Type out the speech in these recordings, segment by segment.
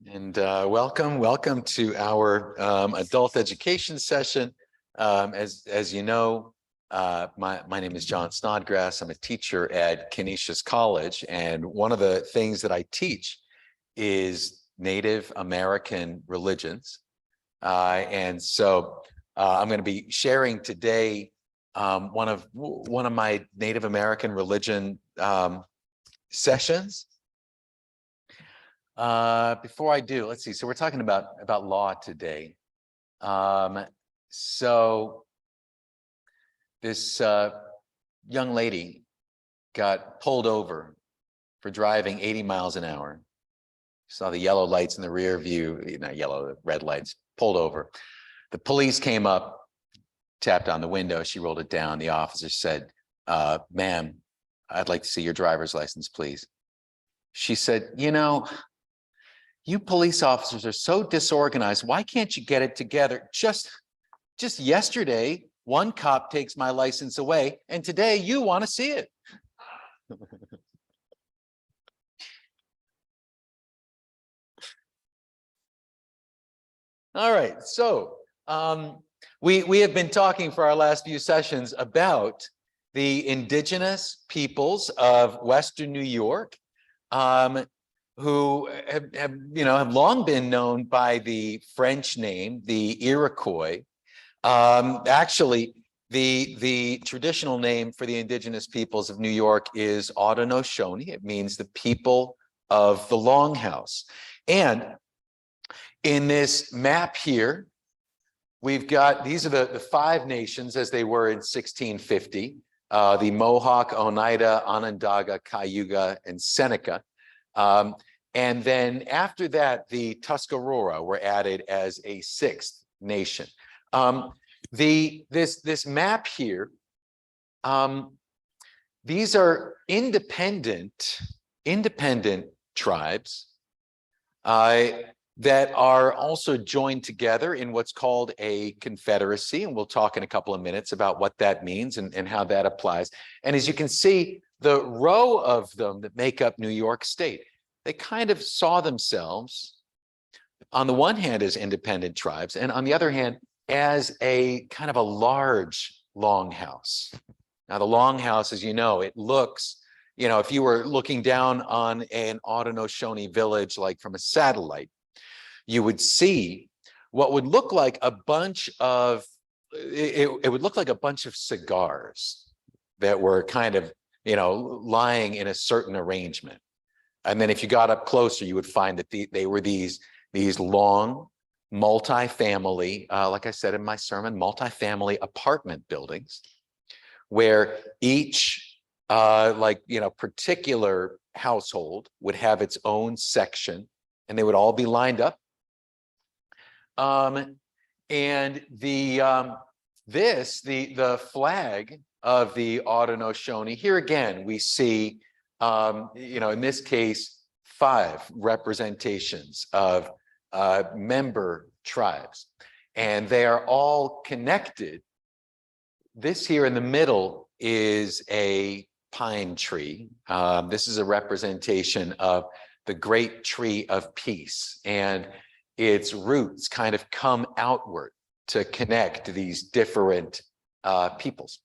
And welcome to our adult education session. As you know, my name is John Snodgrass. I'm a teacher at Canisius College, and one of the things that I teach is Native American religions. And so I'm going to be sharing today one of my Native American religion sessions. Before I do, let's see. So we're talking about law today. So this young lady got pulled over for driving 80 miles an hour. Saw the yellow lights in the rear view, not yellow, red lights, pulled over. The police came up, tapped on the window. She rolled it down. The officer said, "Ma'am, I'd like to see your driver's license, please." She said, "You know, you police officers are so disorganized. Why can't you get it together? Just yesterday, one cop takes my license away, and today you want to see it." All right, so we have been talking for our last few sessions about the indigenous peoples of Western New York, who have long been known by the French name, the Iroquois. Actually, the traditional name for the indigenous peoples of New York is Haudenosaunee. It means the people of the Longhouse. And in this map here, we've got, these are the five nations as they were in 1650, the Mohawk, Oneida, Onondaga, Cayuga, and Seneca. And then after that, the Tuscarora were added as a sixth nation. This map here, these are independent tribes that are also joined together in what's called a confederacy. And we'll talk in a couple of minutes about what that means and how that applies. And as you can see, the row of them that make up New York State, they kind of saw themselves on the one hand as independent tribes, and on the other hand, as a kind of a large longhouse. Now, the longhouse, as you know, it looks, if you were looking down on an Haudenosaunee village, like from a satellite, you would see what would look like a bunch of, it would look like a bunch of cigars that were kind of, lying in a certain arrangement. And then if you got up closer, you would find that they were these long, multi-family, like I said in my sermon, multi-family apartment buildings, where each particular household would have its own section, and they would all be lined up. And the flag of the Haudenosaunee, here again we see, in this case, 5 representations of member tribes, and they are all connected. This here in the middle is a pine tree. This is a representation of the great tree of peace, and its roots kind of come outward to connect these different peoples.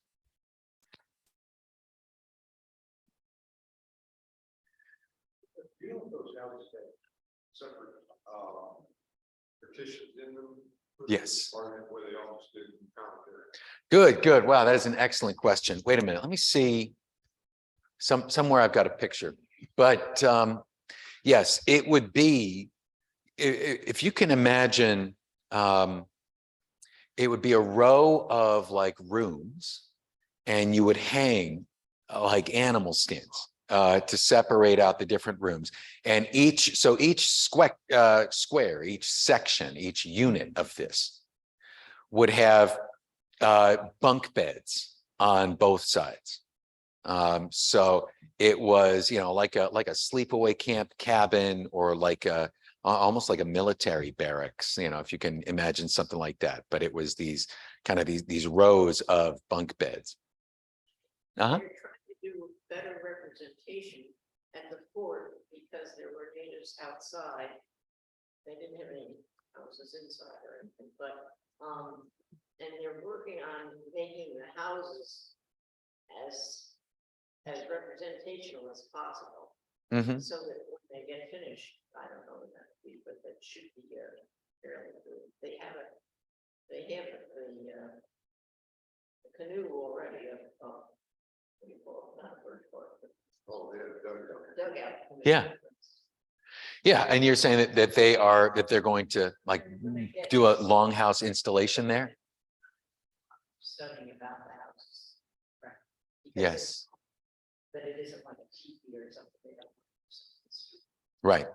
Separate petitions in them? Yes. Or were they all just in commentary? Good. Wow, that is an excellent question. Wait a minute. Let me see. Somewhere I've got a picture. But yes, it would be, if you can imagine, it would be a row of like rooms, and you would hang like animal skins to separate out the different rooms. And each square, each section, each unit of this would have bunk beds on both sides. So it was, like a sleepaway camp cabin, or like almost like a military barracks, if you can imagine something like that. But it was these rows of bunk beds. You're trying to do better representation at the fort, because there were natives outside. They didn't have any houses inside or anything, but, and they're working on making the houses as representational as possible. Mhm. So that when they get finished, I don't know when that will be, but that should be fairly good. They have the canoe already what do you call it? Not a bird park, but Oh, yeah, dugout. Yeah. Yeah, and you're saying that they're going to like do a longhouse installation there? Studying about the houses. Right. Because Yes, But it isn't like a teepee or something. They don't. right.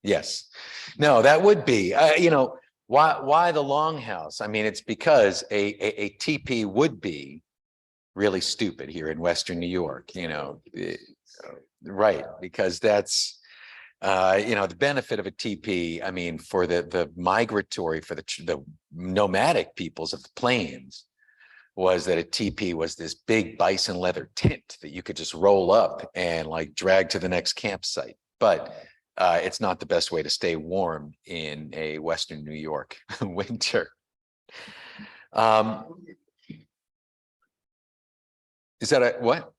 Yes. No, that would be, why the longhouse? I mean, it's because a teepee would be really stupid here in Western New York, right? Because that's, the benefit of a teepee, I mean, for the migratory, for the nomadic peoples of the plains, was that a teepee was this big bison leather tent that you could just roll up and like drag to the next campsite. But it's not the best way to stay warm in a Western New York winter. Is that a what?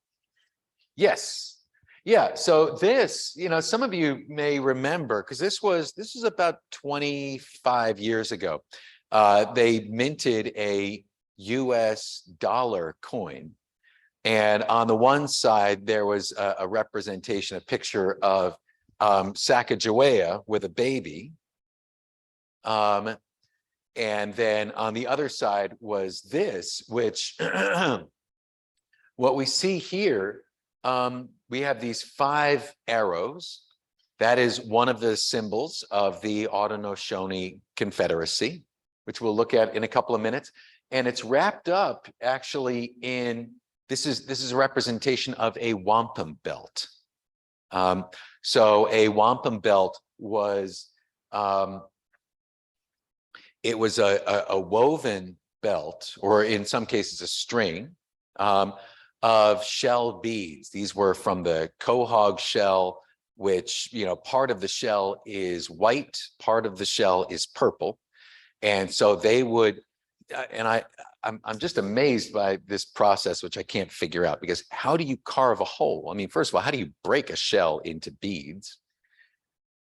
Yes. Yeah. So this, some of you may remember, because this was about 25 years ago. They minted a US dollar coin. And on the one side, there was a representation, a picture of Sacagawea with a baby. And then on the other side was this, which what we see here, we have these 5 arrows. That is one of the symbols of the Haudenosaunee Confederacy, which we'll look at in a couple of minutes. And it's wrapped up actually in, this is a representation of a wampum belt. So a wampum belt was, it was a woven belt, or in some cases a string, of shell beads. These were from the quahog shell, which, part of the shell is white, part of the shell is purple. And so they would, and I'm just amazed by this process, which I can't figure out, because how do you carve a hole? I mean, first of all, how do you break a shell into beads?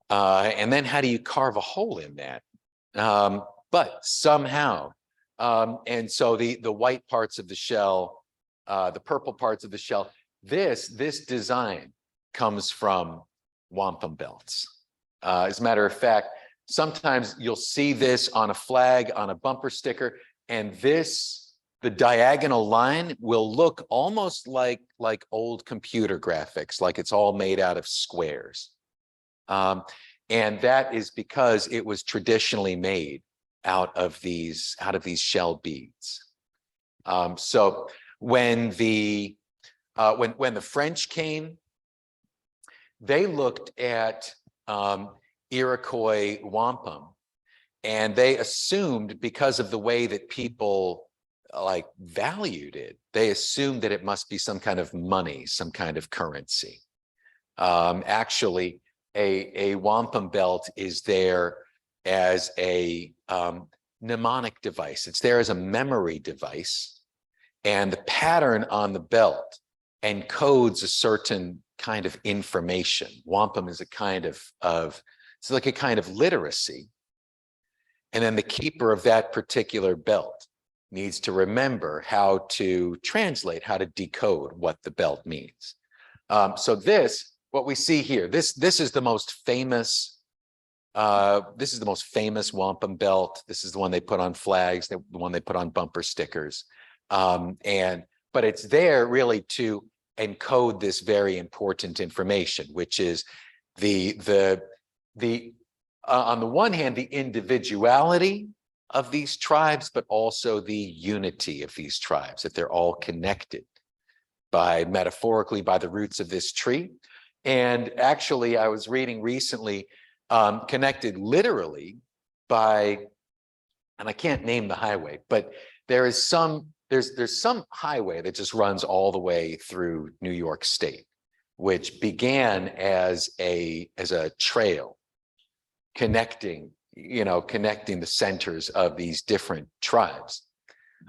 And then how do you carve a hole in that? But somehow, and so the white parts of the shell, the purple parts of the shell, this design comes from wampum belts. As a matter of fact, sometimes you'll see this on a flag, on a bumper sticker, and the diagonal line will look almost like old computer graphics, like it's all made out of squares. And that is because it was traditionally made out of these shell beads. So when the French came, they looked at Iroquois wampum, and they assumed, because of the way that people like valued it, they assumed that it must be some kind of money, some kind of currency. Actually, a wampum belt is there as a mnemonic device. It's there as a memory device, and the pattern on the belt encodes a certain kind of information. Wampum is a kind of it's like a kind of literacy. And then the keeper of that particular belt needs to remember how to translate, how to decode what the belt means. So what we see here, this is the most famous, wampum belt. This is the one they put on flags, the one they put on bumper stickers. But it's there really to encode this very important information, which is on the one hand, the individuality of these tribes, but also the unity of these tribes, that they're all connected metaphorically by the roots of this tree. And actually, I was reading recently, connected literally by, and I can't name the highway, but there's some highway that just runs all the way through New York State. which began as a trail connecting the centers of these different tribes.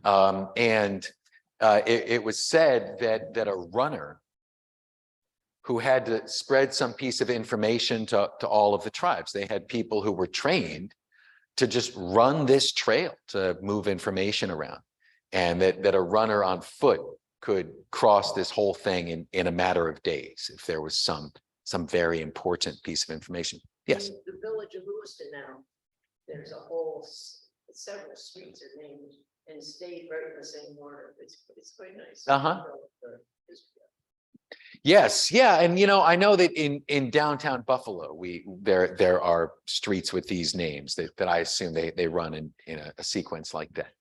It was said that a runner who had to spread some piece of information to all of the tribes, they had people who were trained to just run this trail to move information around, and that a runner on foot could cross this whole thing in a matter of days if there was some very important piece of information. Yes. In the village of Lewiston now, there's a whole, several streets are named and stayed right in the same order. It's quite nice. Uh-huh. Yes, yeah, and I know that in downtown Buffalo, there are streets with these names that I assume they run in a sequence like that.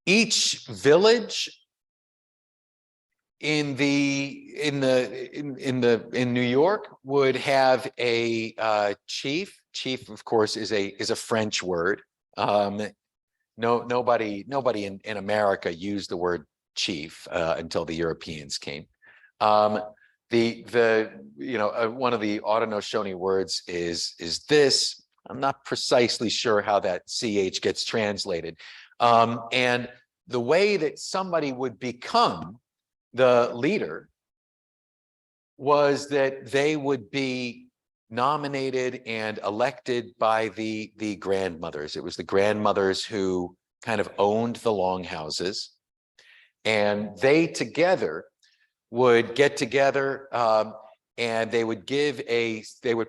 Each village in New York would have a chief. Chief, of course, is a French word. Nobody in America used the word chief until the Europeans came. One of the Haudenosaunee words is this. I'm not precisely sure how that CH gets translated. And the way that somebody would become the leader was that they would be nominated and elected by the grandmothers. It was the grandmothers who kind of owned the longhouses, and they together would get together and they would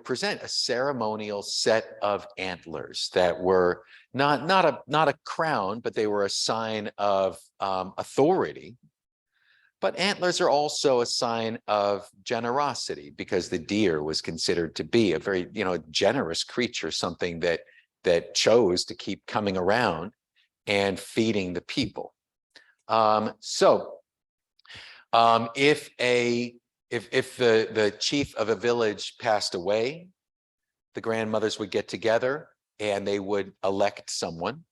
present a ceremonial set of antlers that were not a crown, but they were a sign of authority. But antlers are also a sign of generosity, because the deer was considered to be a very, generous creature, something that chose to keep coming around and feeding the people. If the chief of a village passed away, the grandmothers would get together and they would elect someone.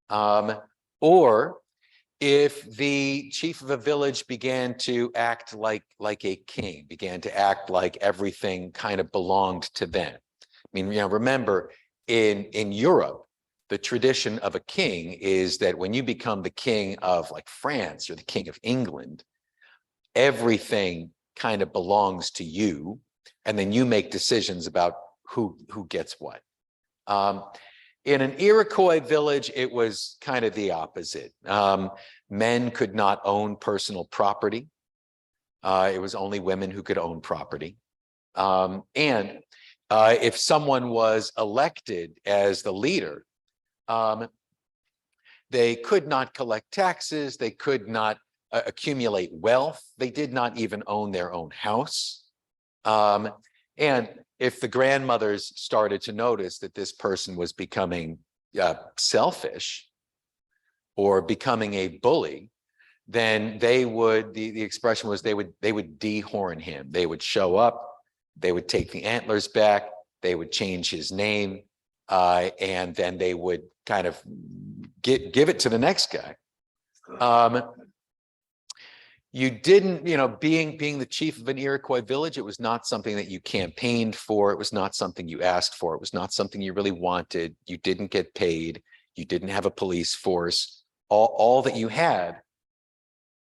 Or if the chief of a village began to act like a king, began to act like everything kind of belonged to them. I mean, remember in Europe, the tradition of a king is that when you become the king of like France or the king of England, everything kind of belongs to you, and then you make decisions about who gets what. In an Iroquois village, it was kind of the opposite. Men could not own personal property. It was only women who could own property. If someone was elected as the leader, they could not collect taxes. They could not accumulate wealth. They did not even own their own house. And if the grandmothers started to notice that this person was becoming selfish or becoming a bully, then they would, the expression was they would dehorn him. They would show up, they would take the antlers back, they would change his name, and then they would kind of give it to the next guy. You didn't, being the chief of an Iroquois village, it was not something that you campaigned for. It was not something you asked for. It was not something you really wanted. You didn't get paid. You didn't have a police force. All that you had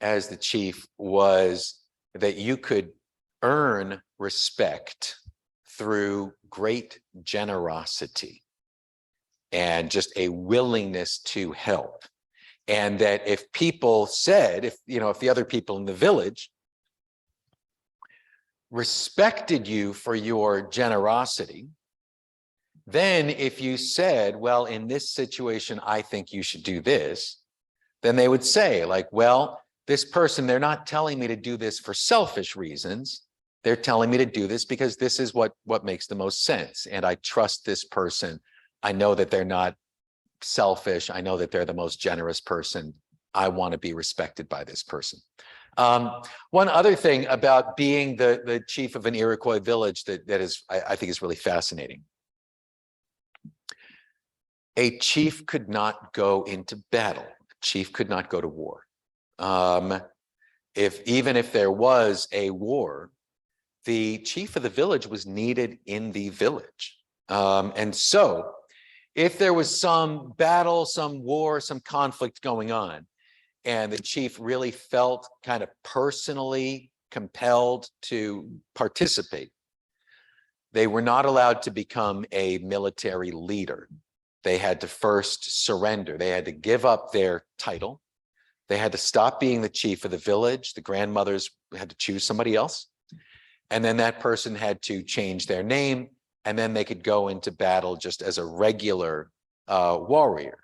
as the chief was that you could earn respect through great generosity and just a willingness to help. And that if people said, if the other people in the village respected you for your generosity, then if you said, well, in this situation, I think you should do this, then they would say like, well, this person, they're not telling me to do this for selfish reasons. They're telling me to do this because this is what makes the most sense. And I trust this person. I know that they're not selfish. I know that they're the most generous person. I want to be respected by this person. One other thing about being the chief of an Iroquois village that is, I think is really fascinating. A chief could not go into battle. A chief could not go to war. Even if there was a war, the chief of the village was needed in the village. And so if there was some battle, some war, some conflict going on, and the chief really felt kind of personally compelled to participate, they were not allowed to become a military leader. They had to first surrender. They had to give up their title. They had to stop being the chief of the village. The grandmothers had to choose somebody else. And then that person had to change their name, and then they could go into battle just as a regular warrior.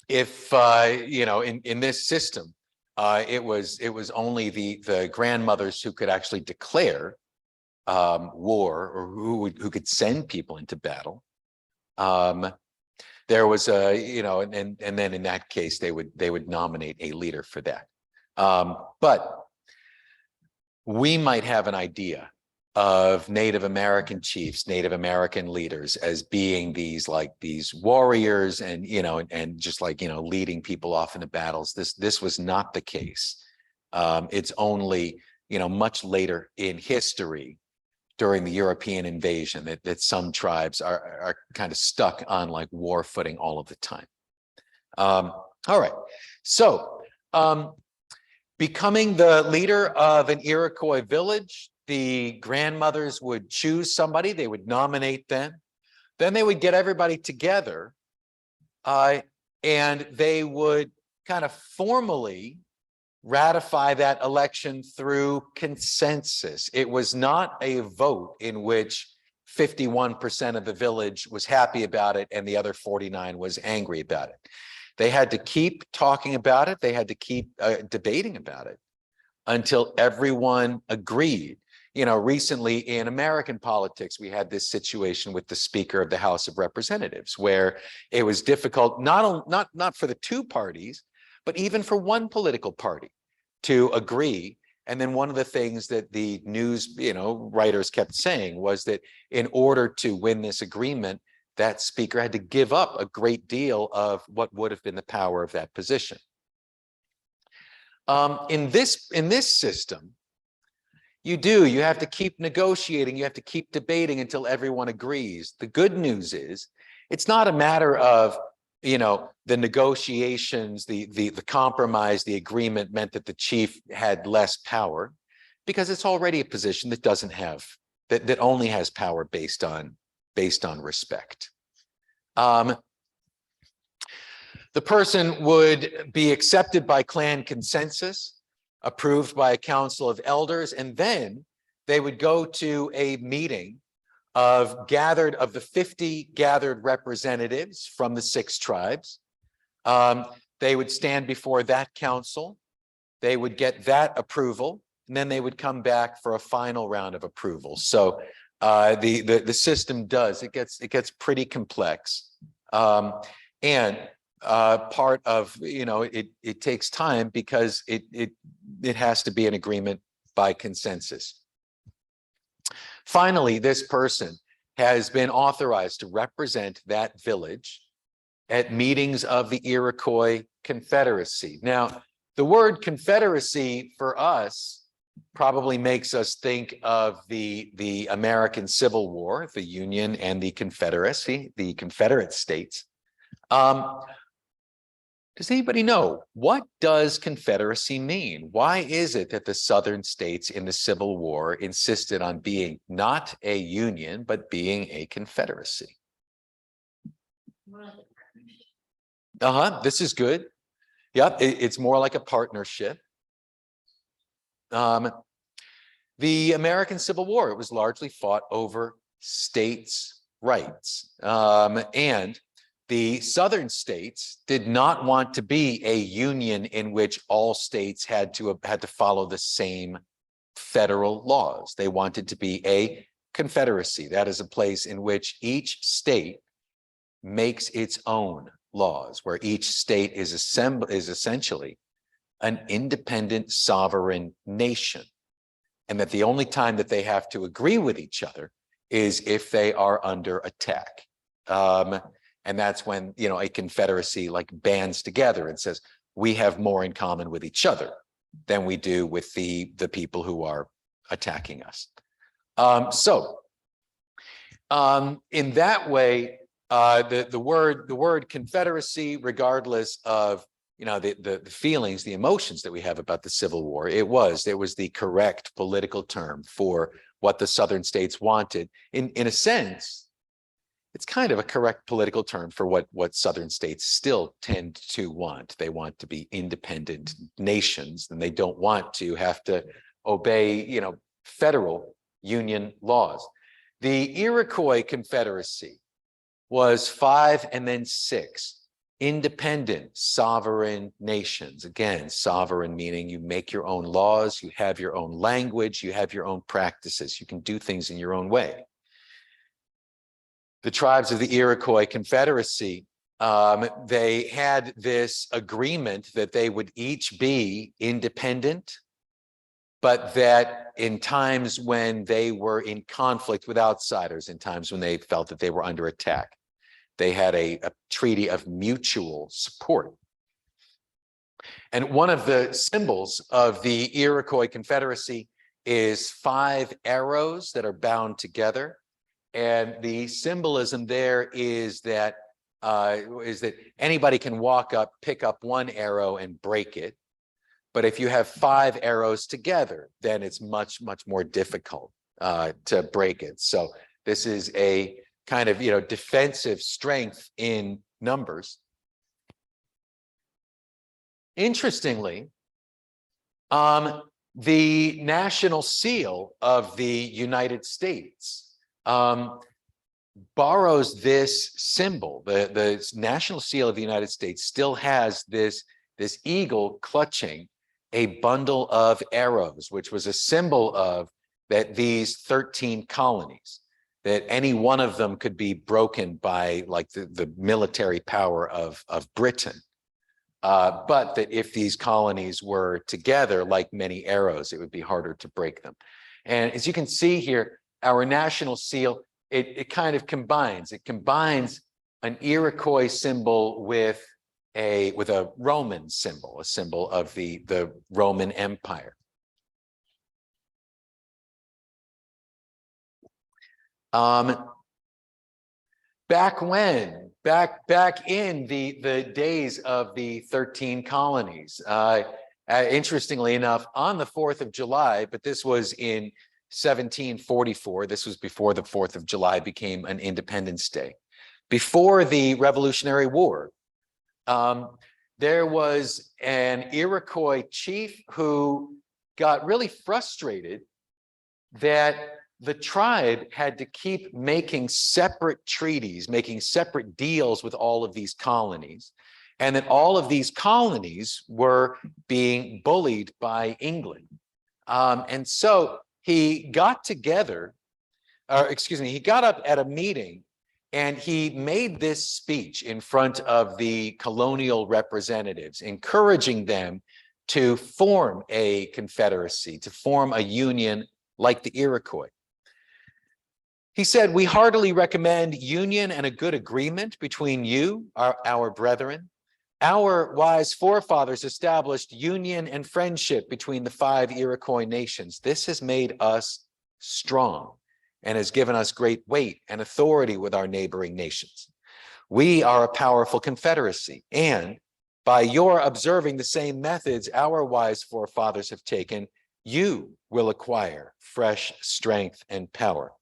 If you know, in this system, it was only the grandmothers who could actually declare war, or who could send people into battle. There was a, you know, and then in that case they would nominate a leader for that. But we might have an idea of Native American chiefs, Native American leaders as being these warriors, and you know, and just like, you know, leading people off into battles. This was not the case. It's only, you know, much later in history, during the European invasion, that some tribes are kind of stuck on like war footing all of the time. All right, so becoming the leader of an Iroquois village, the grandmothers would choose somebody, they would nominate them, then they would get everybody together, and they would kind of formally ratify that election through consensus. It was not a vote in which 51% of the village was happy about it and the other 49 was angry about it. They had to keep talking about it. They had to keep debating about it until everyone agreed. You know, recently in American politics, we had this situation with the Speaker of the House of Representatives, where it was difficult, not for the two parties, but even for one political party to agree. And then one of the things that the news, you know, writers kept saying was that in order to win this agreement, that speaker had to give up a great deal of what would have been the power of that position. In this system, you have to keep negotiating, you have to keep debating until everyone agrees. The good news is, it's not a matter of, you know, the negotiations, the compromise, the agreement meant that the chief had less power, because it's already a position that doesn't have, that only has power based on respect. The person would be accepted by clan consensus, approved by a council of elders, and then they would go to a meeting of the 50 gathered representatives from the 6 tribes. They would stand before that council, they would get that approval, and then they would come back for a final round of approval. So the system it gets pretty complex. And part of, you know, it takes time because it has to be an agreement by consensus. Finally, this person has been authorized to represent that village at meetings of the Iroquois Confederacy. Now, the word confederacy for us probably makes us think of the American Civil War, the Union and the Confederacy, the Confederate States. Does anybody know, what does Confederacy mean? Why is it that the Southern states in the Civil War insisted on being not a union, but being a confederacy? This is good. Yep, it's more like a partnership. The American Civil War, it was largely fought over states' rights. And the Southern states did not want to be a union in which all states had to follow the same federal laws. They wanted to be a confederacy. That is a place in which each state makes its own laws, where each state is essentially an independent sovereign nation, and that the only time that they have to agree with each other is if they are under attack. And that's when, you know, a confederacy like bands together and says, we have more in common with each other than we do with the people who are attacking us. In that way, the word confederacy, regardless of, you know, the feelings, the emotions that we have about the Civil War, it was the correct political term for what the Southern states wanted. In a sense, it's kind of a correct political term for what Southern states still tend to want. They want to be independent nations, and they don't want to have to obey, you know, federal Union laws. The Iroquois Confederacy was 5 and then 6 independent sovereign nations. Again, sovereign meaning you make your own laws, you have your own language, you have your own practices, you can do things in your own way. The tribes of the Iroquois Confederacy, they had this agreement that they would each be independent, but that in times when they were in conflict with outsiders, in times when they felt that they were under attack, they had a treaty of mutual support. And one of the symbols of the Iroquois Confederacy is 5 arrows that are bound together. And the symbolism there is that anybody can walk up, pick up one arrow and break it. But if you have 5 arrows together, then it's much, much more difficult to break it. So this is a kind of, you know, defensive strength in numbers. Interestingly, the national seal of the United States borrows this symbol. The national seal of the United States still has this eagle clutching a bundle of arrows, which was a symbol of that these 13 colonies, that any one of them could be broken by like the military power of Britain. But that if these colonies were together like many arrows, it would be harder to break them. And as you can see here, our national seal, it kind of combines. It combines an Iroquois symbol with a Roman symbol, a symbol of the Roman Empire. Back in the days of the 13 colonies, interestingly enough, on the 4th of July, but this was in 1744, this was before the 4th of July became an Independence Day. Before the Revolutionary War, there was an Iroquois chief who got really frustrated that the tribe had to keep making separate treaties, making separate deals with all of these colonies, and that all of these colonies were being bullied by England. And so he got together, he got up at a meeting and he made this speech in front of the colonial representatives, encouraging them to form a confederacy, to form a union like the Iroquois. He said, "We heartily recommend union and a good agreement between you, our brethren. Our wise forefathers established union and friendship between the 5 Iroquois nations. This has made us strong and has given us great weight and authority with our neighboring nations. We are a powerful confederacy, and by your observing the same methods our wise forefathers have taken, you will acquire fresh strength and power."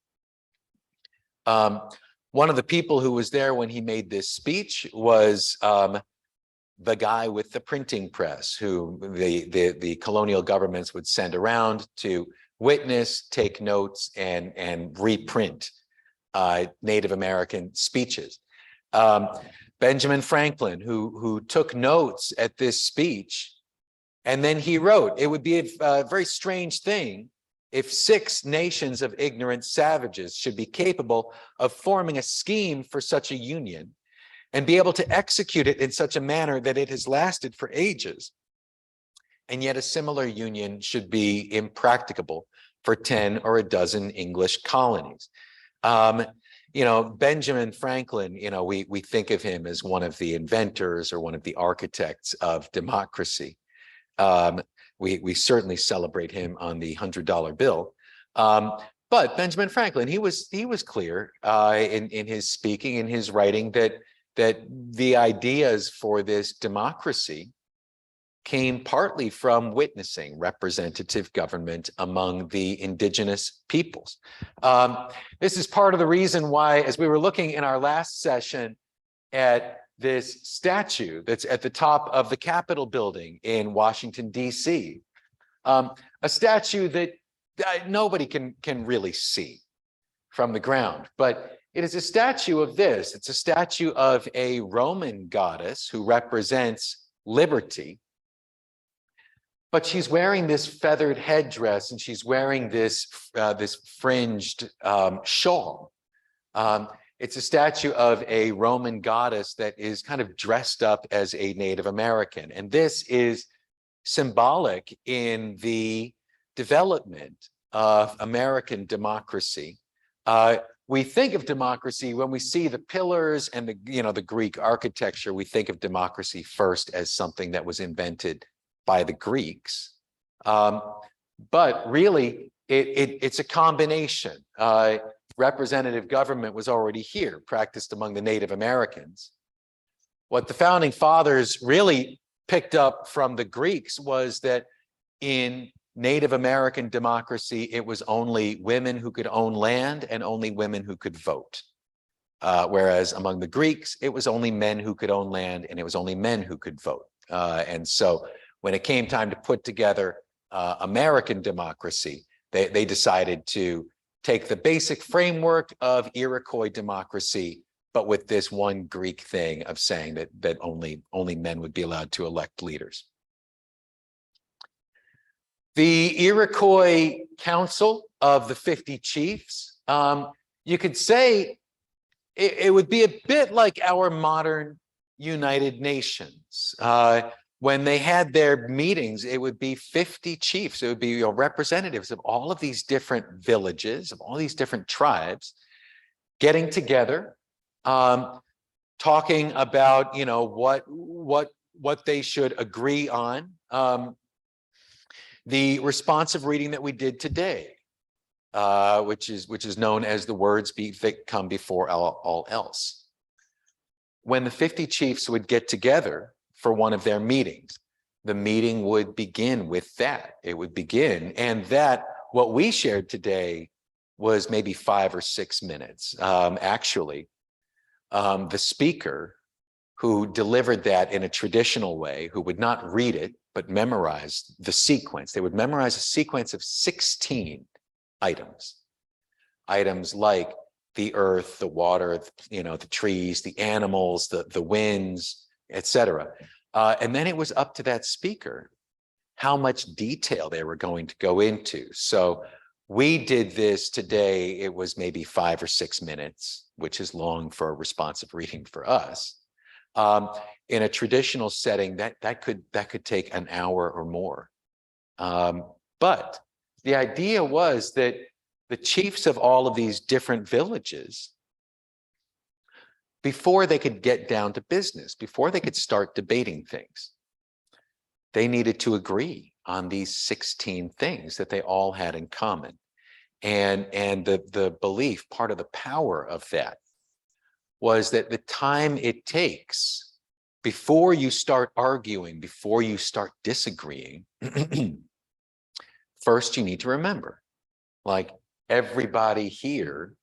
One of the people who was there when he made this speech was the guy with the printing press, who the colonial governments would send around to witness, take notes, and reprint Native American speeches. Benjamin Franklin, who took notes at this speech, and then he wrote, "It would be a very strange thing if 6 nations of ignorant savages should be capable of forming a scheme for such a union and be able to execute it in such a manner that it has lasted for ages. And yet a similar union should be impracticable for 10 or a dozen English colonies." Benjamin Franklin, we think of him as one of the inventors or one of the architects of democracy. We certainly celebrate him on the $100 bill. But Benjamin Franklin, he was clear in his speaking, in his writing, that the ideas for this democracy came partly from witnessing representative government among the indigenous peoples. This is part of the reason why, as we were looking in our last session at this statue that's at the top of the Capitol building in Washington, D.C., a statue that nobody can really see from the ground, but it is a statue of this. It's a statue of a Roman goddess who represents liberty. But she's wearing this feathered headdress and she's wearing this fringed shawl. It's a statue of a Roman goddess that is kind of dressed up as a Native American. And this is symbolic in the development of American democracy. We think of democracy when we see the pillars and the Greek architecture. We think of democracy first as something that was invented by the Greeks, but really it's a combination. Representative government was already here, practiced among the Native Americans. What the founding fathers really picked up from the Greeks was that in Native American democracy, it was only women who could own land and only women who could vote. Whereas among the Greeks, it was only men who could own land and it was only men who could vote. And so when it came time to put together American democracy, they decided to take the basic framework of Iroquois democracy, but with this one Greek thing of saying that only men would be allowed to elect leaders. The Iroquois Council of the 50 Chiefs, you could say it would be a bit like our modern United Nations. When they had their meetings, it would be 50 chiefs. It would be representatives of all of these different villages, of all these different tribes, getting together, talking about what they should agree on. The responsive reading that we did today, which is known as the words that come before all else. When the 50 chiefs would get together for one of their meetings, the meeting would begin with that. It would begin, and that what we shared today was maybe 5 or 6 minutes. Actually, the speaker who delivered that in a traditional way, who would not read it, but memorize the sequence. They would memorize a sequence of 16 items. Items like the earth, the water, the trees, the animals, the winds, etc. And then it was up to that speaker how much detail they were going to go into. So we did this today. It was maybe 5 or 6 minutes, which is long for a responsive reading for us. In a traditional setting, that could take an hour or more. But the idea was that the chiefs of all of these different villages, before they could get down to business, before they could start debating things, they needed to agree on these 16 things that they all had in common. And the belief, part of the power of that, was that the time it takes before you start arguing, before you start disagreeing, first you need to remember, like, everybody here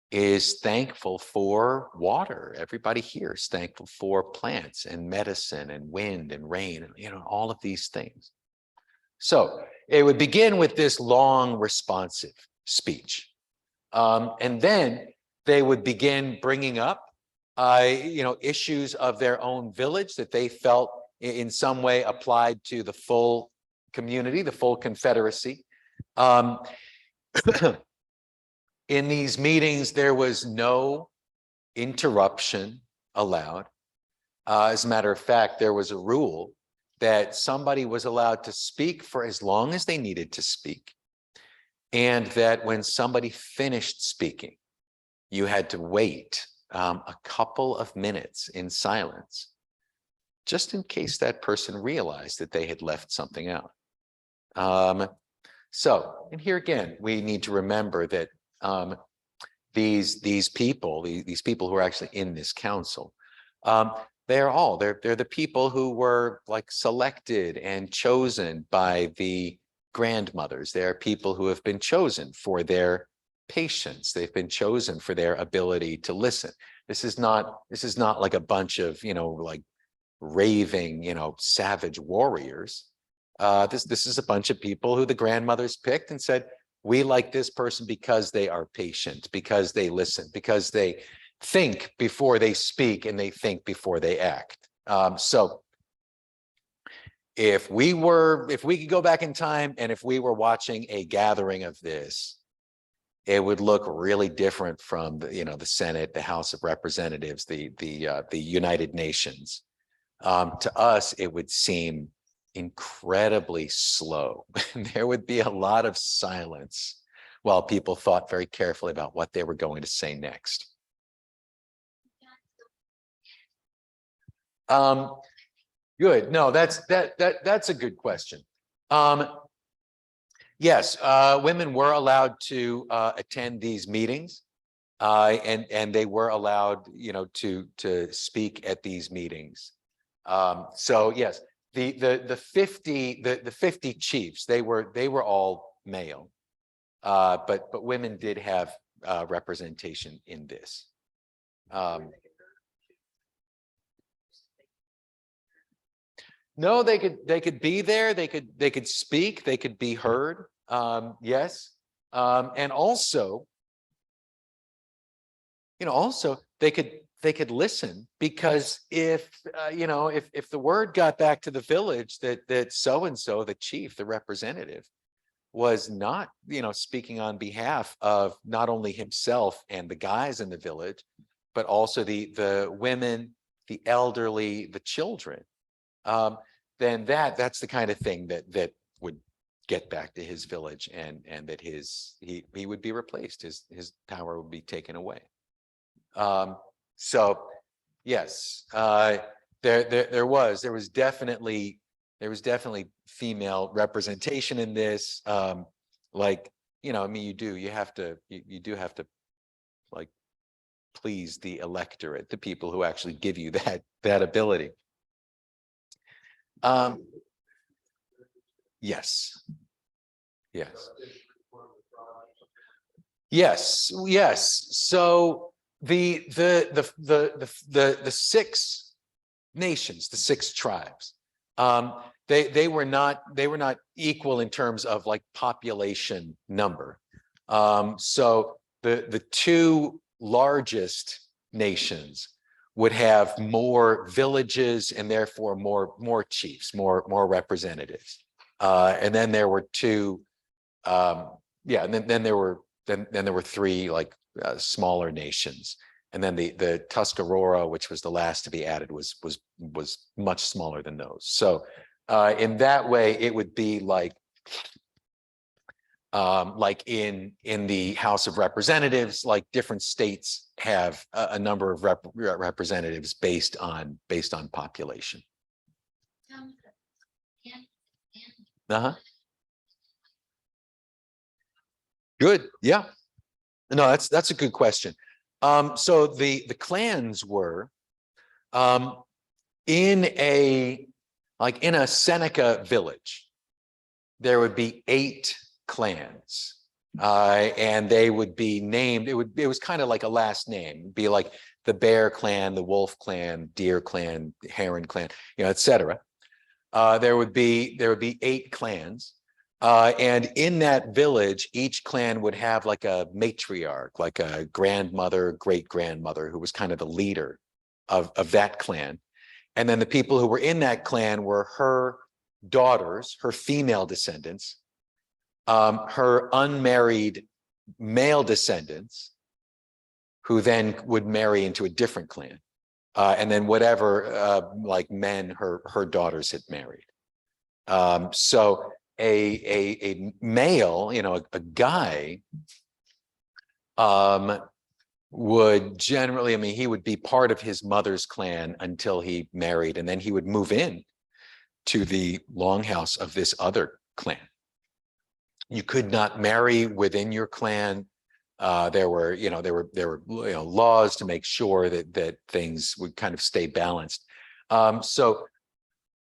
is thankful for water. Everybody here is thankful for plants and medicine and wind and rain and all of these things. So it would begin with this long responsive speech. And then they would begin bringing up issues of their own village that they felt in some way applied to the full community, the full Confederacy. In these meetings, there was no interruption allowed. As a matter of fact, there was a rule that somebody was allowed to speak for as long as they needed to speak, and that when somebody finished speaking, you had to wait a couple of minutes in silence, just in case that person realized that they had left something out. So, and here again, we need to remember that these people who are actually in this council, they're the people who were like selected and chosen by the grandmothers. They are people who have been chosen for their patience. They've been chosen for their ability to listen. This is not like a bunch of, like raving, savage warriors. This is a bunch of people who the grandmothers picked and said, we like this person because they are patient, because they listen, because they think before they speak and they think before they act. So if we could go back in time and if we were watching a gathering of this, it would look really different from the Senate, the House of Representatives, the United Nations. To us, it would seem incredibly slow. There would be a lot of silence while people thought very carefully about what they were going to say next. Good. No, that's a good question. Yes, women were allowed to attend these meetings, and they were allowed, to speak at these meetings. So yes, the 50 chiefs, they were all male, but women did have representation in this. No, they could be there. They could speak. They could be heard. Yes, and also, they could listen, because if the word got back to the village that so and so, the chief, the representative, was not speaking on behalf of not only himself and the guys in the village, but also the women, the elderly, the children, then that's the kind of thing that would get back to his village, and that he would be replaced. His power would be taken away. So yes, there was definitely female representation in this. Like, I mean, you do have to like please the electorate, the people who actually give you that ability. Yes. So the 6 nations, the 6 tribes, they were not equal in terms of like population number. So the 2 largest nations would have more villages and therefore more chiefs, more representatives. And then there were 2, and then there were 3 like smaller nations. And then the Tuscarora, which was the last to be added, was much smaller than those. So in that way, it would be like in the House of Representatives, like different states have a number of representatives based on population. Good. Yeah. No, that's a good question. So the clans were in a Seneca village, there would be 8 clans, and they would be named. It was kind of like a last name. It'd be like the Bear Clan, the Wolf Clan, Deer Clan, Heron Clan, etc. There would be 8 clans. And in that village, each clan would have like a matriarch, like a grandmother, great grandmother, who was kind of the leader of that clan. And then the people who were in that clan were her daughters, her female descendants, her unmarried male descendants, who then would marry into a different clan. And then whatever like men her daughters had married. So a male, a guy, would generally, I mean, he would be part of his mother's clan until he married, and then he would move in to the longhouse of this other clan. You could not marry within your clan. There were laws to make sure that things would kind of stay balanced. So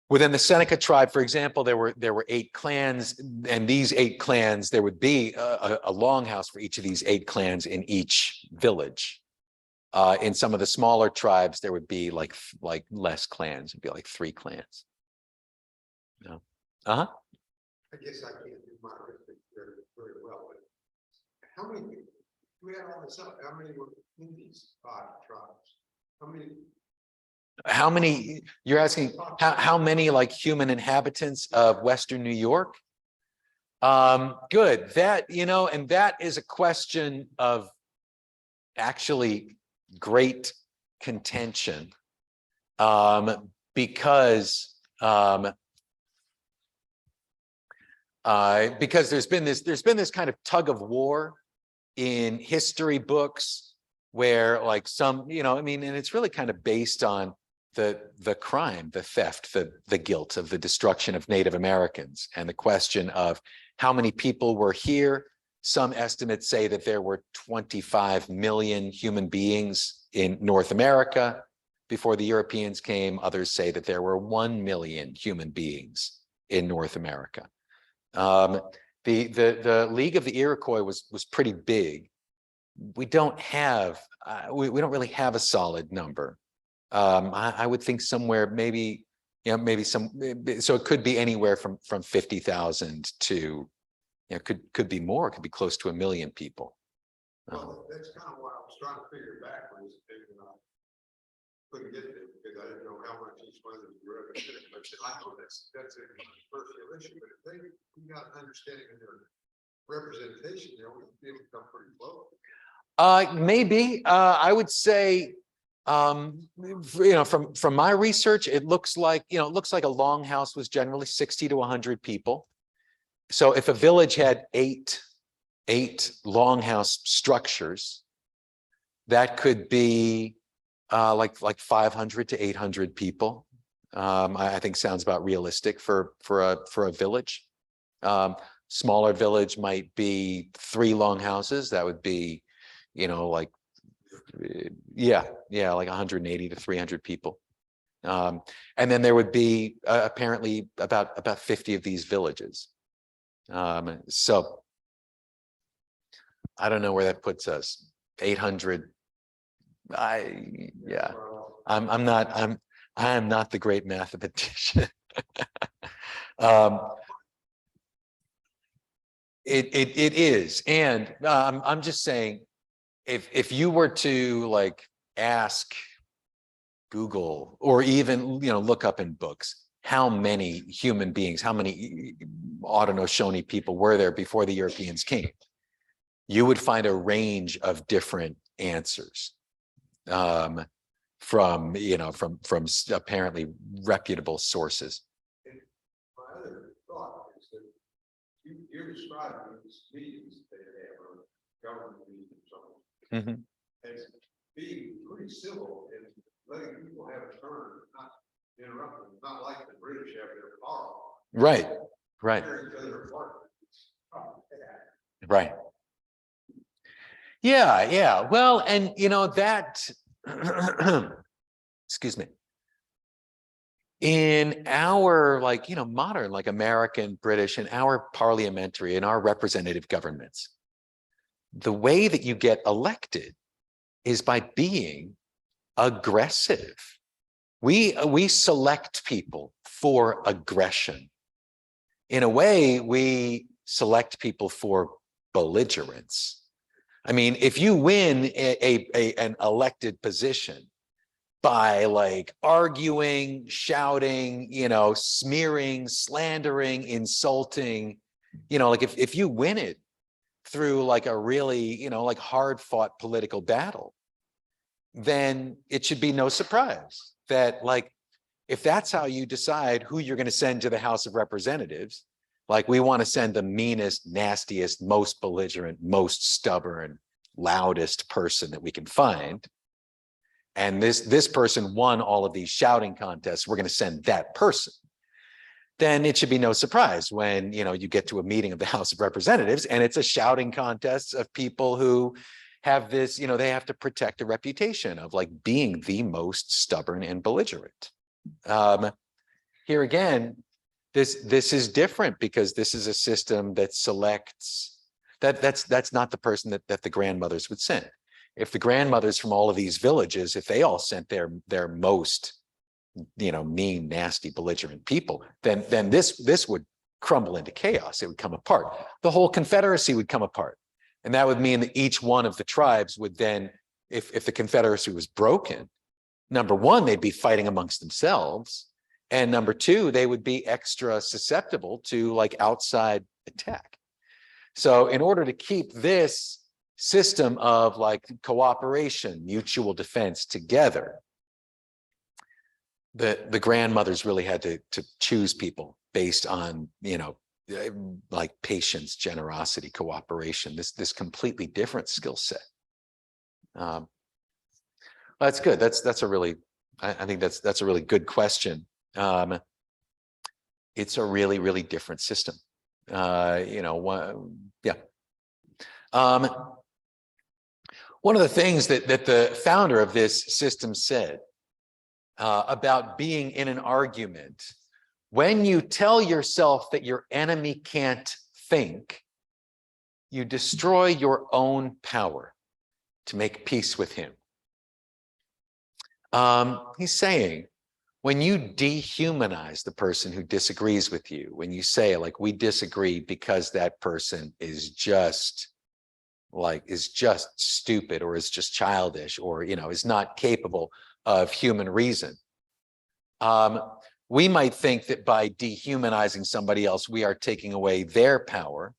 within the Seneca tribe, for example, there were 8 clans, and these 8 clans, there would be a longhouse for each of these 8 clans in each village. In some of the smaller tribes, there would be like less clans. It'd be like 3 clans. No. Uh-huh. I guess I can't do my arithmetic very well, but how many, we had all this up, how many were in these 5 tribes? How many, you're asking how many like human inhabitants of Western New York? Good. That, and that is a question of actually great contention, because there's been this kind of tug of war in history books where like some, I mean, and it's really kind of based on the crime, the theft, the guilt of the destruction of Native Americans, and the question of how many people were here. Some estimates say that there were 25 million human beings in North America before the Europeans came. Others say that there were 1 million human beings in North America. The League of the Iroquois was pretty big. We don't have we don't really have a solid number. I would think somewhere maybe so it could be anywhere from 50,000 to could be more. It could be close to 1 million people. Well, that's kind of what I was trying to figure backwards, and I couldn't get there because I didn't know how much each one of them were. But I know that's a controversial issue. But if we got an understanding of their representation, we'd be able to come pretty close. Maybe I would say, from my research, it looks like a longhouse was generally 60 to 100 people. So if a village had eight longhouse structures, that could be like 500 to 800 people. I think sounds about realistic for a village. Smaller village might be 3 longhouses. That would be, like 180 to 300 people. And then there would be apparently about 50 of these villages. So I don't know where that puts us. 800. I am not the great mathematician. It is, and I'm just saying, if you were to like ask Google or even look up in books, how many human beings, how many Haudenosaunee people were there before the Europeans came, you would find a range of different answers from apparently reputable sources. And my other thought is that you're describing these meetings they have, or government meetings or something, as being pretty civil and letting people have a turn, not interrupting, not like the British have their power. Right. Right. Yeah. Well, and that, excuse me, in our modern, like American, British, and our parliamentary and our representative governments, the way that you get elected is by being aggressive. We select people for aggression. In a way, we select people for belligerence. I mean, if you win an elected position by like arguing, shouting, smearing, slandering, insulting, like if you win it through like a really, like hard fought political battle, then it should be no surprise that like, if that's how you decide who you're going to send to the House of Representatives, like we want to send the meanest, nastiest, most belligerent, most stubborn, loudest person that we can find, and this person won all of these shouting contests, we're going to send that person. Then it should be no surprise when, you know, you get to a meeting of the House of Representatives and it's a shouting contest of people who have this, you know, they have to protect a reputation of like being the most stubborn and belligerent. Here again, this is different because this is a system that selects, that's not the person that the grandmothers would send. If the grandmothers from all of these villages, if they all sent their most, you know, mean, nasty, belligerent people, then this would crumble into chaos. It would come apart. The whole Confederacy would come apart. And that would mean that each one of the tribes would then, if the Confederacy was broken, number one, they'd be fighting amongst themselves. And number two, they would be extra susceptible to like outside attack. So in order to keep this system of like cooperation, mutual defense together, the grandmothers really had to choose people based on, you know, like patience, generosity, cooperation, this completely different skill set. That's good. That's a really, I think that's a really good question. It's a really, really different system. You know, yeah. One of the things that the founder of this system said about being in an argument, when you tell yourself that your enemy can't think, you destroy your own power to make peace with him. He's saying, when you dehumanize the person who disagrees with you, when you say like, we disagree because that person is just stupid, or is just childish, or, you know, is not capable of human reason. We might think that by dehumanizing somebody else, we are taking away their power.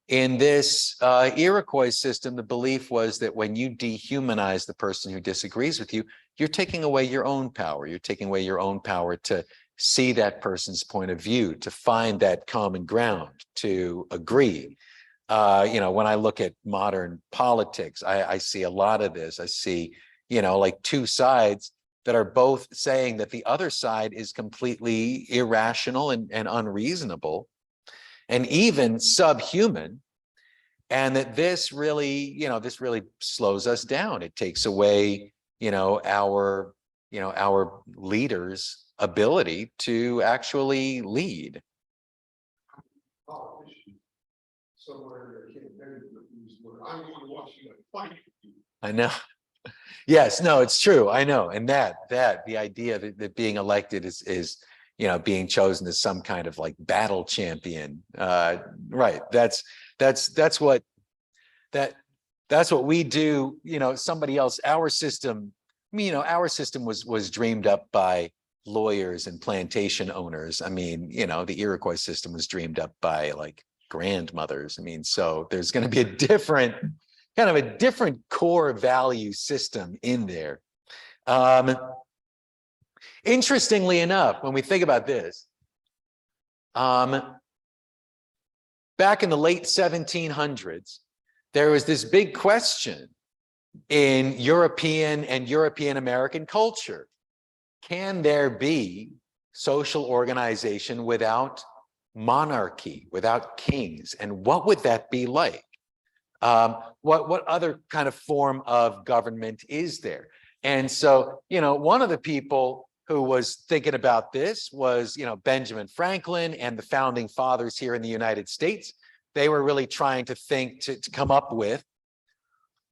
In this Iroquois system, the belief was that when you dehumanize the person who disagrees with you, you're taking away your own power. You're taking away your own power to see that person's point of view, to find that common ground, to agree. You know, when I look at modern politics, I see a lot of this. I see, you know, like two sides that are both saying that the other side is completely irrational and unreasonable, and even subhuman, and that this really, you know, this really slows us down. It takes away, you know, our leaders' ability to actually lead. Somewhere in the campaign, I'm going to watch you fight. I know. Yes, no, it's true. I know. And the idea that being elected is, you know, being chosen as some kind of like battle champion. Right. That's what we do. You know, somebody else, our system, you know, our system was dreamed up by lawyers and plantation owners. I mean, you know, the Iroquois system was dreamed up by like grandmothers. I mean, so there's going to be a different core value system in there. Interestingly enough, when we think about this, back in the late 1700s, there was this big question in European and European American culture. Can there be social organization without monarchy, without kings? And what would that be like? What other kind of form of government is there? And so, you know, one of the people who was thinking about this was, you know, Benjamin Franklin and the founding fathers here in the United States. They were really trying to think to come up with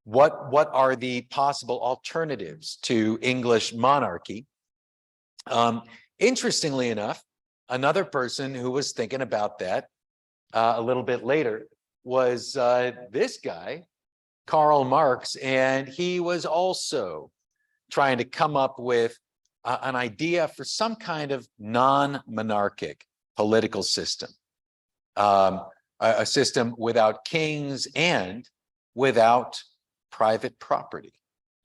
what are the possible alternatives to English monarchy. Interestingly enough, another person who was thinking about that a little bit later was this guy, Karl Marx, and he was also trying to come up with an idea for some kind of non-monarchic political system, a system without kings and without private property.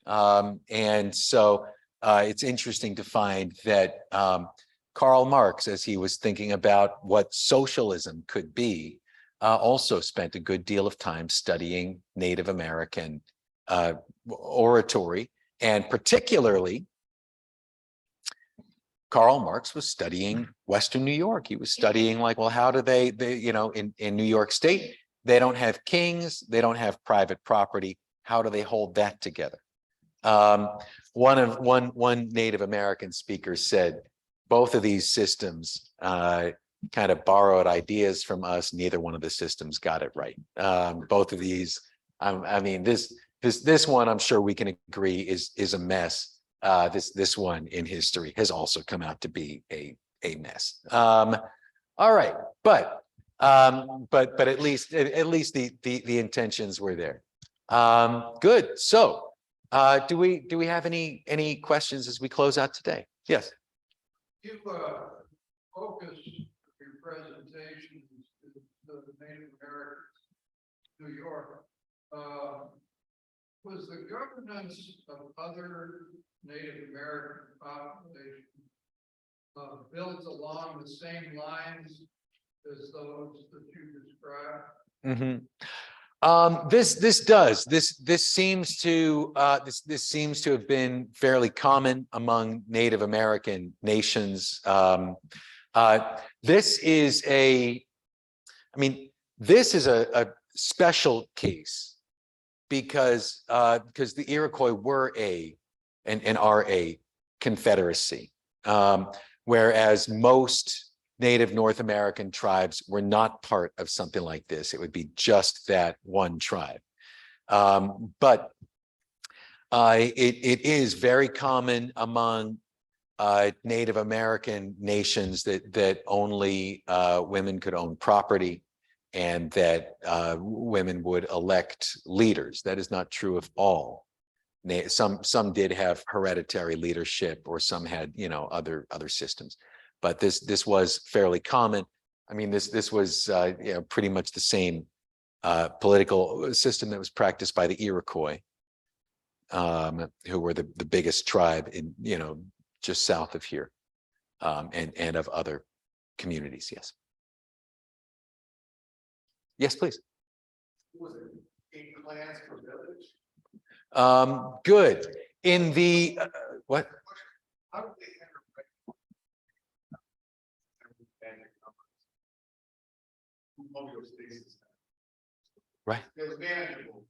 And so it's interesting to find that Karl Marx, as he was thinking about what socialism could be, also spent a good deal of time studying Native American oratory, and particularly Karl Marx was studying Western New York. He was studying like, well, how do they in New York State, they don't have kings, they don't have private property. How do they hold that together? One Native American speaker said, both of these systems kind of borrowed ideas from us. Neither one of the systems got it right. Both of these, I mean, this one, I'm sure we can agree is a mess. This one in history has also come out to be a mess. All right, but at least the intentions were there. Good. So, do we have any questions as we close out today? Yes. You focus your presentations to the Native Americans, New York. Was the governance of other Native American populations built along the same lines as those that you described? Mm-hmm. This seems to have been fairly common among Native American nations. This is a special case because the Iroquois were and are a confederacy, whereas most Native North American tribes were not part of something like this. It would be just that one tribe. But it is very common among Native American nations that only women could own property, and that women would elect leaders. That is not true of all. Some did have hereditary leadership, or some had other systems. But this was fairly common. I mean, this was pretty much the same political system that was practiced by the Iroquois, who were the biggest tribe in just south of here, and of other communities. Yes. Yes, please. Was it 8 clans per village? Good. In the what? How did they enter? Right. It was manageable.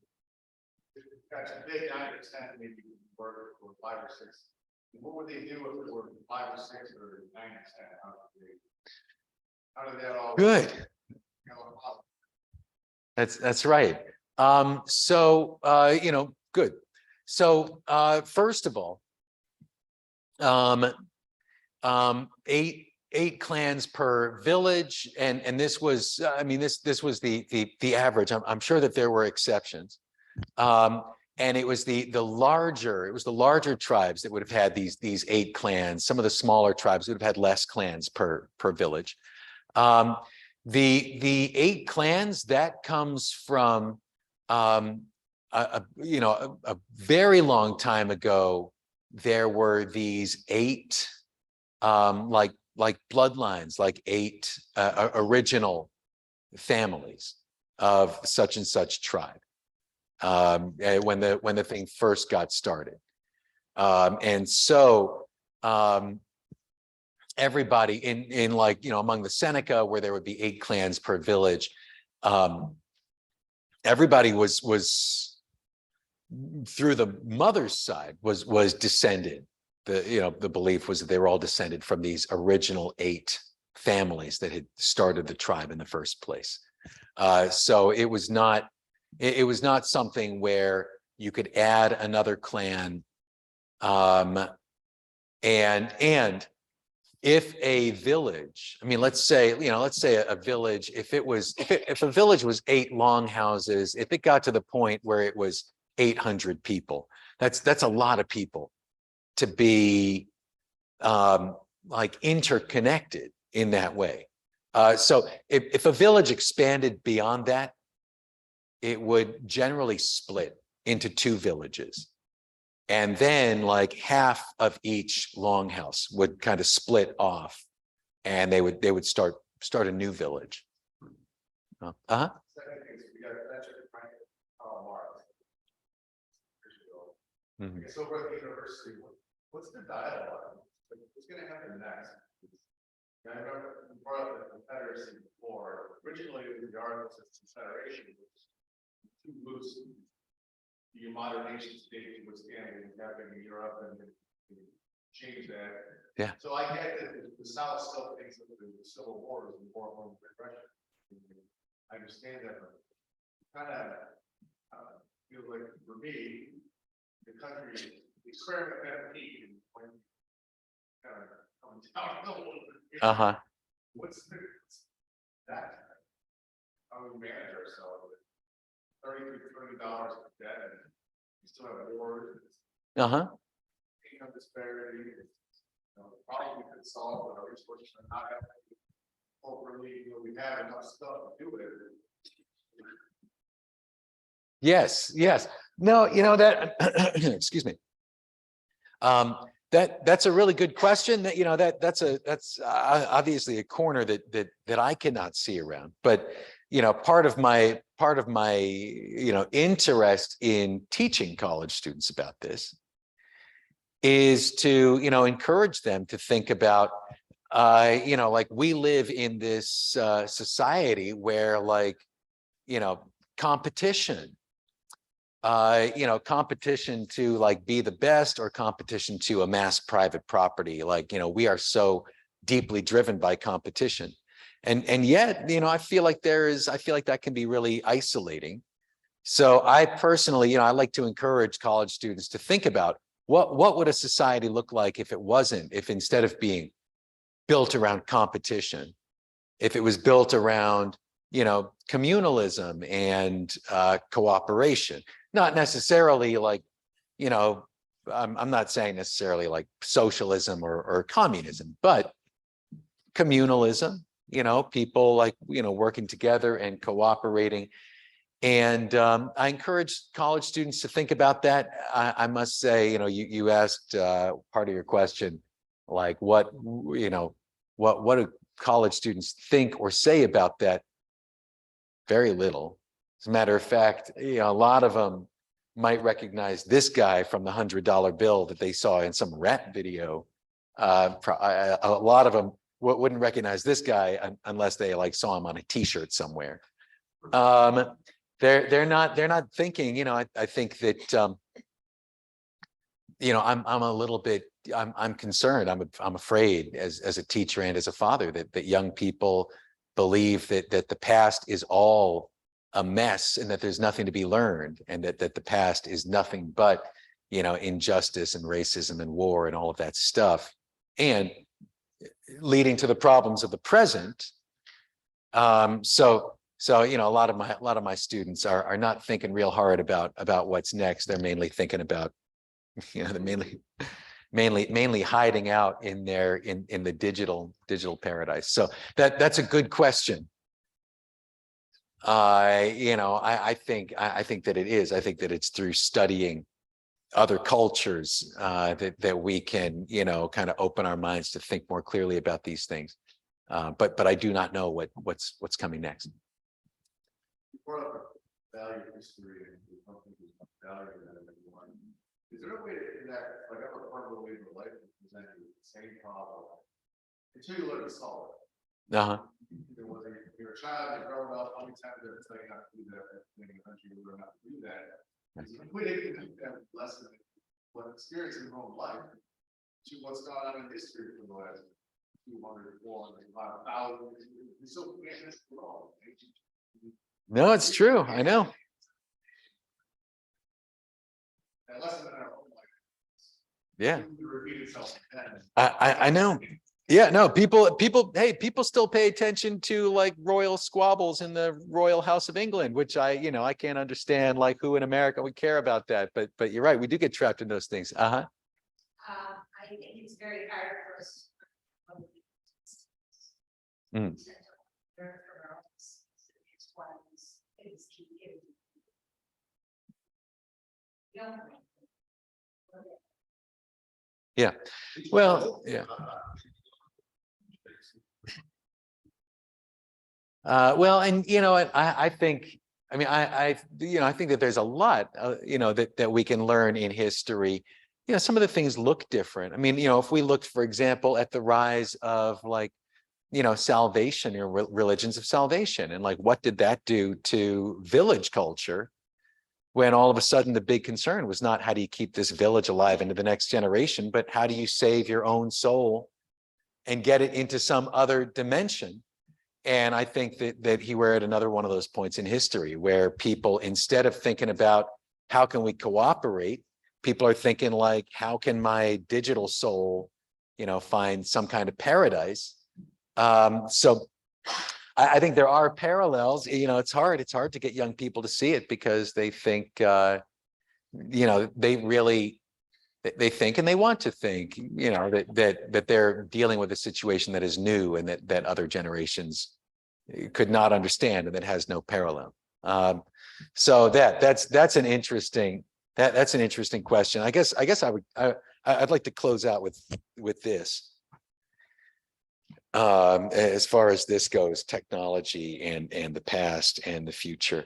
That's a big 9 to 10, maybe work for 5 or 6. What would they do if it were 5 or 6 or 9 to 10? How did that all? Good. That's right. So good. So first of all, 8 clans per village, and this was this was the average. I'm sure that there were exceptions, and it was the larger tribes that would have had these 8 clans. Some of the smaller tribes would have had less clans per village. The 8 clans, that comes from a very long time ago. There were these 8 like bloodlines, like 8 original families of such and such tribe, when the thing first got started, and so everybody in among the Seneca, where there would be 8 clans per village, everybody was through the mother's side was descended. The belief was that they were all descended from these original 8 families that had started the tribe in the first place. So it was not something where you could add another clan, and if a village, let's say a village, if a village was 8 longhouses, if it got to the point where it was 800 people, that's a lot of people to be interconnected in that way. So if a village expanded beyond that, it would generally split into 2 villages. And then half of each longhouse would kind of split off, and they would start a new village. Uh-huh. Second thing is we got Patrick Frank, Mars. Mhm. So over at the university, what's the dialogue? What's going to happen next? I remember we brought up the Confederacy before. Originally, it was the Articles of Confederation, which was too loose. The modern nation state to withstand what happened in Europe and change that. Yeah. So I get that the South still thinks that the Civil War is a war of repression. I understand that, but kind of feel like for me, the country experiment that peak and when kind of comes down a little bit. Uh-huh. What's that? How we manage ourselves with $30 trillion of debt and we still have wars, Uh-huh. income disparity, problem we could solve, but our resources are not happening. Hopefully, we have enough stuff to do it. Yes, yes. No, that excuse me. That's a really good question. That that's obviously a corner that I cannot see around. But part of my interest in teaching college students about this is to encourage them to think about like we live in this society where competition competition to be the best or competition to amass private property. We are so deeply driven by competition. And yet, I feel like that can be really isolating. So I personally, I like to encourage college students to think about what would a society look like if instead of being built around competition, if it was built around communalism and cooperation. Not necessarily I'm not saying necessarily like socialism or communism, but communalism, people working together and cooperating. And I encourage college students to think about that. I must say, you asked part of your question, like what do college students think or say about that? Very little. As a matter of fact, a lot of them might recognize this guy from the $100 bill that they saw in some rap video. A lot of them wouldn't recognize this guy unless they saw him on a T-shirt somewhere. They're not thinking. I think that I'm a little bit. I'm concerned. I'm afraid as a teacher and as a father that young people believe that the past is all a mess and that there's nothing to be learned, and that the past is nothing but injustice and racism and war and all of that stuff, and leading to the problems of the present. So a lot of my students are not thinking real hard about what's next. They're mainly thinking about they're mainly hiding out in the digital paradise. So that's a good question. I think that it is. I think that it's through studying other cultures that we can kind of open our minds to think more clearly about these things. But I do not know what's coming next. Value history and value that everyone. Is there a way to connect, like I'm a part way of life that presented with the same problem until you learn to solve it? Whether you're a child, you're growing up, how many times they're telling you not to do that, in the country you learn not to do that. We didn't have lesson what experience in your own life to what's gone on in history for the last 200, 400, 5,000. We still can't miss it all. No, it's true. I know. Yeah. I know. Yeah, no, people, hey, people still pay attention to royal squabbles in the Royal House of England, which I can't understand who in America would care about that. But you're right, we do get trapped in those things. I think it's very hard for us. Yeah. Well, yeah. Well, and I think, I mean, I think that there's a lot, that we can learn in history. Some of the things look different. I mean, if we looked, for example, at the rise of like, salvation or religions of salvation, and like, what did that do to village culture? When all of a sudden the big concern was not how do you keep this village alive into the next generation, but how do you save your own soul and get it into some other dimension? And I think that we're at another one of those points in history where people, instead of thinking about how can we cooperate, people are thinking like, how can my digital soul, find some kind of paradise? So I think there are parallels. It's hard to get young people to see it because they think, they think and they want to think, that they're dealing with a situation that is new and that other generations could not understand and that has no parallel. So that's an interesting question. I'd like to close out with this. As far as this goes, technology and the past and the future.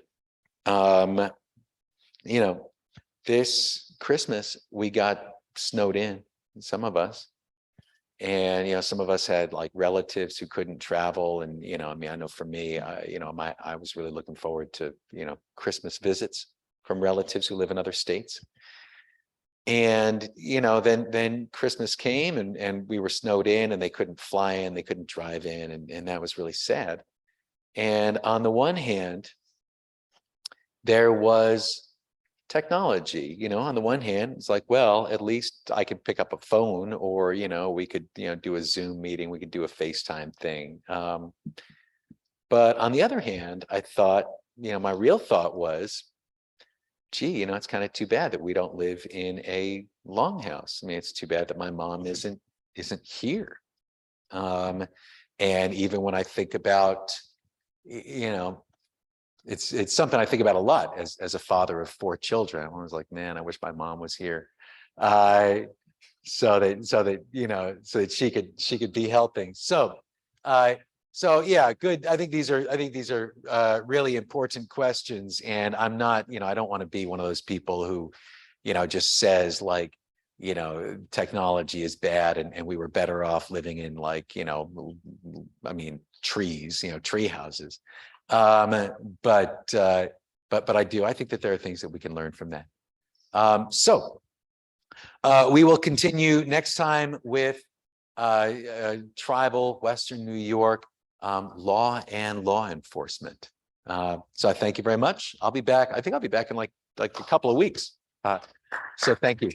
This Christmas we got snowed in, some of us, and some of us had like relatives who couldn't travel, and I know for me, I was really looking forward to Christmas visits from relatives who live in other states. And then Christmas came and we were snowed in and they couldn't fly in, they couldn't drive in, and that was really sad. And on the one hand, there was technology, on the one hand, it's like, well, at least I could pick up a phone, or we could do a Zoom meeting, we could do a FaceTime thing. But on the other hand, I thought, my real thought was, gee, it's kind of too bad that we don't live in a longhouse. I mean, it's too bad that my mom isn't here. And even when I think about, it's something I think about a lot as a father of 4 children. I was like, man, I wish my mom was here. So that she could be helping. So yeah, good. I think these are really important questions, and I'm not, I don't want to be one of those people who, just says like, technology is bad and we were better off living in like, trees, tree houses. But I think that there are things that we can learn from that. So we will continue next time with tribal Western New York law and law enforcement. So I thank you very much. I'll be back. I think I'll be back in like a couple of weeks. So thank you.